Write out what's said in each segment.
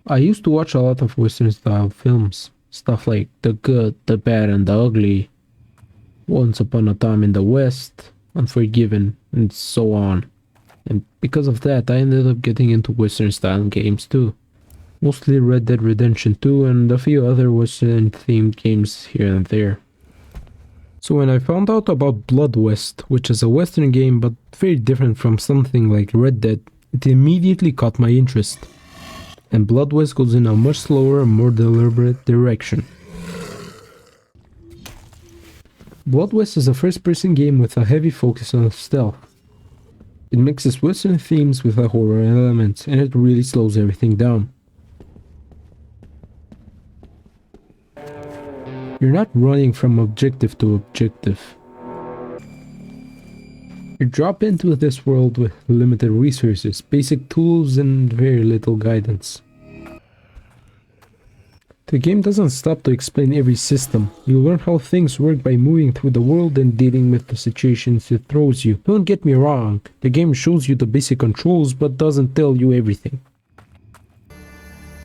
I used to watch a lot of Western style films, stuff like The Good, the Bad, and the Ugly, Once Upon a Time in the West, Unforgiven, and so on. And because of that, I ended up getting into Western style games too. Mostly Red Dead Redemption 2 and a few other Western themed games here and there. So when I found out about Blood West, which is a Western game but very different from something like Red Dead, it immediately caught my interest. And Blood West goes in a much slower and more deliberate direction. Blood West is a first-person game with a heavy focus on stealth. It mixes Western themes with a horror element, and it really slows everything down. You're not running from objective to objective. You drop into this world with limited resources, basic tools, and very little guidance. The game doesn't stop to explain every system. You learn how things work by moving through the world and dealing with the situations it throws you. Don't get me wrong, the game shows you the basic controls but doesn't tell you everything.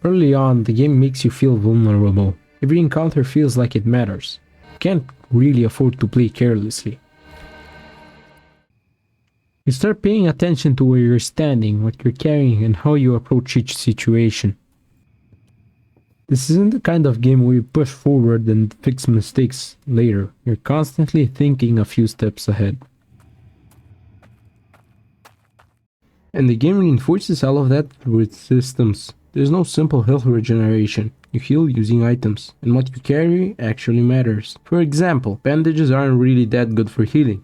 Early on, the game makes you feel vulnerable. Every encounter feels like it matters. You can't really afford to play carelessly. You start paying attention to where you're standing, what you're carrying, and how you approach each situation. This isn't the kind of game where you push forward and fix mistakes later. You're constantly thinking a few steps ahead. And the game reinforces all of that with systems. There's no simple health regeneration. You heal using items, and what you carry actually matters. For example, bandages aren't really that good for healing.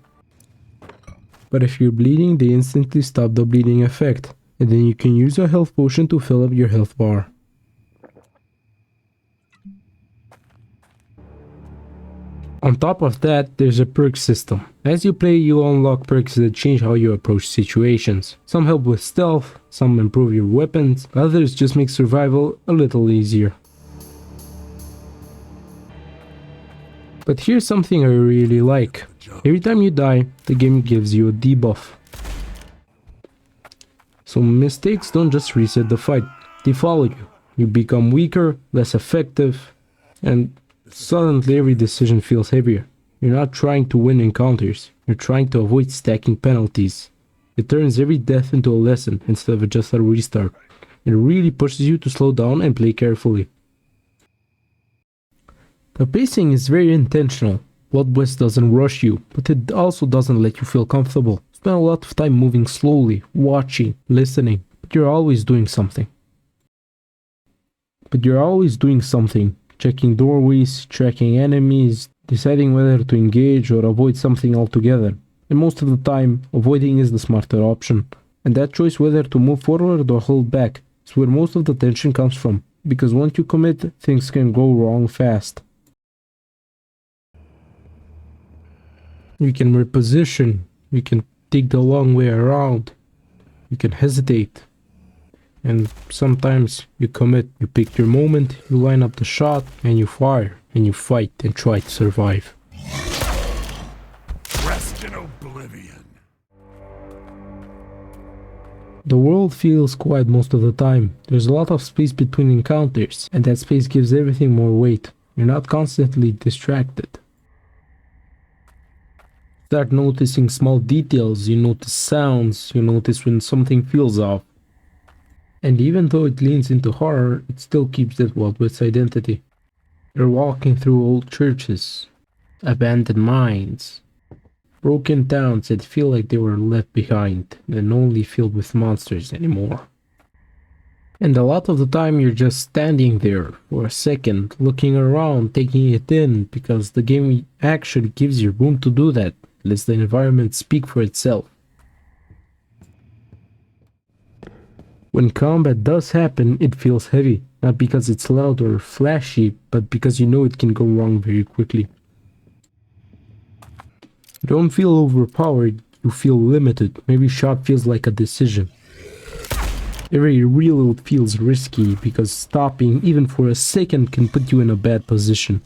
But if you're bleeding, they instantly stop the bleeding effect, and then you can use a health potion to fill up your health bar. On top of that, there's a perk system. As you play, you unlock perks that change how you approach situations. Some help with stealth, some improve your weapons, others just make survival a little easier. But here's something I really like. Every time you die, the game gives you a debuff. So mistakes don't just reset the fight, they follow you. You become weaker, less effective, and suddenly every decision feels heavier. You're not trying to win encounters, you're trying to avoid stacking penalties. It turns every death into a lesson instead of just a restart. It really pushes you to slow down and play carefully. The pacing is very intentional. Blood West doesn't rush you, but it also doesn't let you feel comfortable. Spend a lot of time moving slowly, watching, listening, but you're always doing something. Checking doorways, tracking enemies, deciding whether to engage or avoid something altogether. And most of the time, avoiding is the smarter option. And that choice whether to move forward or hold back is where most of the tension comes from, because once you commit, things can go wrong fast. You can reposition, you can take the long way around, you can hesitate. And sometimes you commit, you pick your moment, you line up the shot, and you fire, and you fight and try to survive. Rest in oblivion. The world feels quiet most of the time. There's a lot of space between encounters, and that space gives everything more weight. You're not constantly distracted. Start noticing small details, you notice sounds, you notice when something feels off. And even though it leans into horror, it still keeps that Wild West identity. You're walking through old churches, abandoned mines, broken towns that feel like they were left behind and only filled with monsters anymore. And a lot of the time you're just standing there for a second, looking around, taking it in, because the game actually gives you room to do that. Lets the environment speak for itself. When combat does happen, it feels heavy, not because it's loud or flashy, but because you know it can go wrong very quickly. You don't feel overpowered, you feel limited. Every shot feels like a decision. Every reload feels risky because stopping even for a second can put you in a bad position.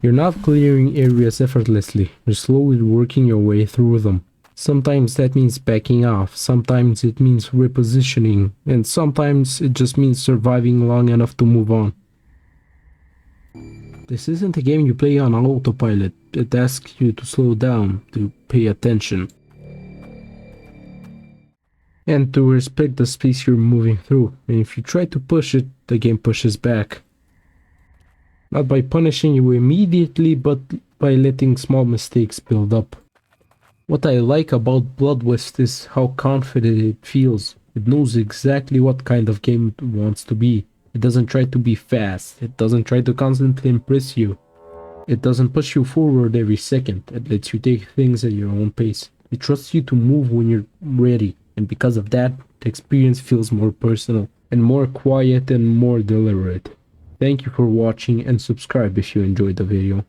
You're not clearing areas effortlessly, you're slowly working your way through them. Sometimes that means backing off, sometimes it means repositioning, and sometimes it just means surviving long enough to move on. This isn't a game you play on autopilot. It asks you to slow down, to pay attention, and to respect the space you're moving through. And if you try to push it, the game pushes back. Not by punishing you immediately, but by letting small mistakes build up. What I like about Blood West is how confident it feels. It knows exactly what kind of game it wants to be. It doesn't try to be fast. It doesn't try to constantly impress you. It doesn't push you forward every second. It lets you take things at your own pace. It trusts you to move when you're ready. And because of that, the experience feels more personal and more quiet and more deliberate. Thank you for watching and subscribe if you enjoyed the video.